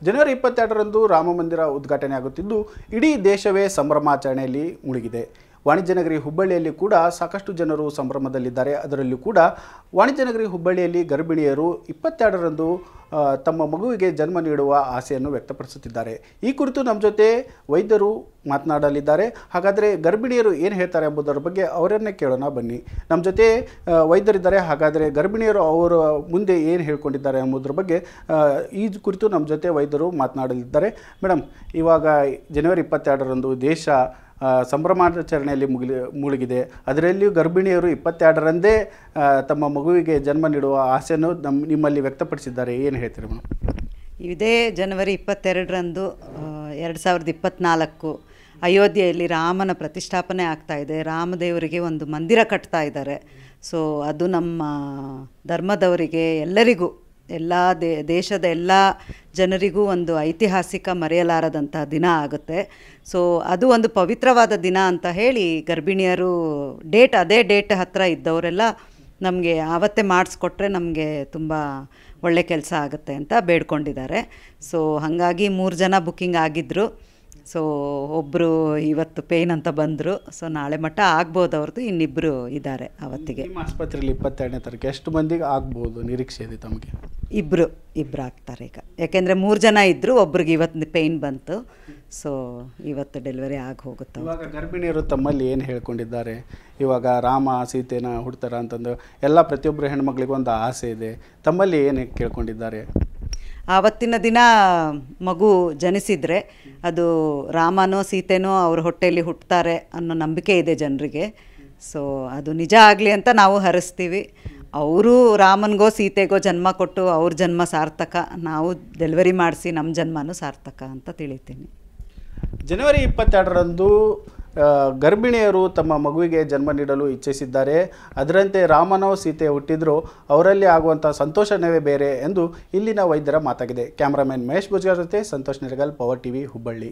ಜನವರಿ 22ರಂದು ರಾಮಮಂದಿರ ಉದ್ಘಾಟನೆಯಾಗುತ್ತಿದ್ದು ಇಡೀ ದೇಶವೇ ಸಂಭ್ರಮಾಚರಣೆಯಲ್ಲಿ ಮುಳುಗಿದೆ. ವಾಣಿಜ್ಯ ನಗರಿ ಹುಬ್ಬಳ್ಳಿಯಲ್ಲಿ ಕೂಡ ಸಾಕಷ್ಟು ಜನರು ಸಂಭ್ರಮದಲ್ಲಿದ್ದಾರೆ. ಅದರಲ್ಲೂ ಕೂಡ ವಾಣಿಜ್ಯ ನಗರಿ ಹುಬ್ಬಳ್ಳಿಯಲ್ಲಿ ಗರ್ಭಿಣಿಯರು 22ರಂದು ತಮ್ಮ ಮಗುವಿಗೆ ಜನ್ಮ ನೀಡುವ ಆಸೆಯನ್ನು ವ್ಯಕ್ತಪಡಿಸುತ್ತಿದ್ದಾರೆ. ಈ ಕುರಿತು ನಮ್ಮ ಜೊತೆ ವೈದ್ಯರು ಮಾತನಾಡಲಿದ್ದಾರೆ. ಹಾಗಾದರೆ ಗರ್ಭಿಣಿಯರು ಏನು ಹೇಳ್ತಾರೆ ಎಂಬುದರ ಬಗ್ಗೆ ಅವರನ್ನೇ ಕೇಳೋಣ ಬನ್ನಿ. ನಮ್ಮ ಜೊತೆ ವೈದ್ಯರಿದ್ದಾರೆ. ಹಾಗಾದರೆ ಗರ್ಭಿಣಿಯರು ಅವರು ಮುಂದೆ ಏನು ಹೇಳ್ಕೊಂಡಿದ್ದಾರೆ ಎಂಬುದರ ಬಗ್ಗೆ ಈ ಕುರಿತು ನಮ್ಮ ಜೊತೆ ವೈದ್ಯರು ಮಾತನಾಡಲಿದ್ದಾರೆ. ಮೇಡಮ್, ಇವಾಗ ಜನವರಿ 22ರಂದು ದೇಶ ಸಂಭ್ರಮಾಚರಣೆಯಲ್ಲಿ ಮುಳುಗಿದೆ. ಅದರಲ್ಲಿಯೂ ಗರ್ಭಿಣಿಯರು 22ರಂದೇ ತಮ್ಮ ಮಗುವಿಗೆ ಜನ್ಮ ನೀಡುವ ಆಸೆಯನ್ನು ನಿಮ್ಮಲ್ಲಿ ವ್ಯಕ್ತಪಡಿಸಿದ್ದಾರೆ. ಏನು ಹೇಳ್ತೀರಿ ಮೇಡಮ್? ಇದೇ ಜನವರಿ 22ರಂದು 2024 ಅಯೋಧ್ಯೆಯಲ್ಲಿ ರಾಮನ ಪ್ರತಿಷ್ಠಾಪನೆ ಆಗ್ತಾ ಇದೆ. ರಾಮದೇವರಿಗೆ ಒಂದು ಮಂದಿರ ಕಟ್ತಾ ಇದ್ದಾರೆ. ಸೊ ಅದು ನಮ್ಮ ಧರ್ಮದವರಿಗೆ ಎಲ್ಲರಿಗೂ ಎಲ್ಲ ದೇಶದ ಎಲ್ಲ ಜನರಿಗೂ ಒಂದು ಐತಿಹಾಸಿಕ ಮರೆಯಲಾರದಂಥ ದಿನ ಆಗುತ್ತೆ. ಸೊ ಅದು ಒಂದು ಪವಿತ್ರವಾದ ದಿನ ಅಂತ ಹೇಳಿ ಗರ್ಭಿಣಿಯರು ಅದೇ ಡೇಟ್ ಹತ್ತಿರ ಇದ್ದವರೆಲ್ಲ ನಮಗೆ ಆವತ್ತೇ ಮಾಡಿಸ್ಕೊಟ್ರೆ ನಮಗೆ ತುಂಬ ಒಳ್ಳೆ ಕೆಲಸ ಆಗುತ್ತೆ ಅಂತ ಬೇಡ್ಕೊಂಡಿದ್ದಾರೆ. ಸೊ ಹಾಗಾಗಿ 3 ಜನ ಬುಕ್ಕಿಂಗ್ ಆಗಿದ್ದರು. ಸೊ ಒಬ್ಬರು ಇವತ್ತು ಪೇಯ್ನ್ ಅಂತ ಬಂದರು. ಸೊ ನಾಳೆ ಮಟ್ಟ ಆಗ್ಬೋದು ಅವ್ರದ್ದು. ಇನ್ನಿಬ್ಬರು ಇದ್ದಾರೆ ಅವತ್ತಿಗೆ. ನಿಮ್ಮ ಆಸ್ಪತ್ರೆಯಲ್ಲಿ 22ನೇ ತಾರೀಕು ಎಷ್ಟು ಮಂದಿಗೆ ಆಗ್ಬೋದು ನಿರೀಕ್ಷೆ ಇದೆ ತಮಗೆ? ಇಬ್ಬರು ಆಗ್ತಾರೆ ಈಗ. ಯಾಕೆಂದರೆ 3 ಜನ ಇದ್ದರು, ಒಬ್ರಿಗೆ ಇವತ್ತು ಪೇಯ್ನ್ ಬಂತು. ಸೊ ಇವತ್ತು ಡೆಲಿವರಿ ಆಗಿ ಹೋಗುತ್ತೆ. ಇವಾಗ ಗರ್ಭಿಣಿಯರು ತಮ್ಮಲ್ಲಿ ಏನು ಹೇಳ್ಕೊಂಡಿದ್ದಾರೆ? ಇವಾಗ ರಾಮ ಸೀತೆನ ಹುಡ್ತಾರ ಅಂತಂದು ಎಲ್ಲ ಪ್ರತಿಯೊಬ್ಬರು ಹೆಣ್ಮಕ್ಳಿಗೂ ಒಂದು ಆಸೆ ಇದೆ. ತಮ್ಮಲ್ಲಿ ಏನು ಕೇಳ್ಕೊಂಡಿದ್ದಾರೆ? ಆವತ್ತಿನ ದಿನ ಮಗು ಜನಿಸಿದರೆ ಅದು ರಾಮನೋ ಸೀತೆನೋ ಅವ್ರ ಹೊಟ್ಟೆಯಲ್ಲಿ ಹುಟ್ಟುತ್ತಾರೆ ಅನ್ನೋ ನಂಬಿಕೆ ಇದೆ ಜನರಿಗೆ. ಸೊ ಅದು ನಿಜ ಆಗಲಿ ಅಂತ ನಾವು ಹರಿಸ್ತೀವಿ. ಅವರು ರಾಮನಿಗೋ ಸೀತೆಗೋ ಜನ್ಮ ಕೊಟ್ಟು ಅವ್ರ ಜನ್ಮ ಸಾರ್ಥಕ, ನಾವು ಡೆಲಿವರಿ ಮಾಡಿಸಿ ನಮ್ಮ ಜನ್ಮನೂ ಸಾರ್ಥಕ ಅಂತ ತಿಳಿತೀನಿ. ಜನವರಿ 22ರಂದು ಗರ್ಭಿಣಿಯರು ತಮ್ಮ ಮಗುವಿಗೆ ಜನ್ಮ ನೀಡಲು ಇಚ್ಛಿಸಿದ್ದಾರೆ. ಅದರಂತೆ ರಾಮನೋ ಸೀತೆ ಹುಟ್ಟಿದ್ರು ಅವರಲ್ಲಿ ಆಗುವಂಥ ಸಂತೋಷವೇ ಬೇರೆ ಎಂದು ಇಲ್ಲಿನ ವೈದ್ಯರ ಮಾತಾಗಿದೆ. ಕ್ಯಾಮ್ರಾಮನ್ ಮಹೇಶ್ ಭುಜ್ಗಾರ್ ಜೊತೆ ಸಂತೋಷ್ ನಿರಗಲ್, ಪವರ್ ಟಿವಿ, ಹುಬ್ಬಳ್ಳಿ.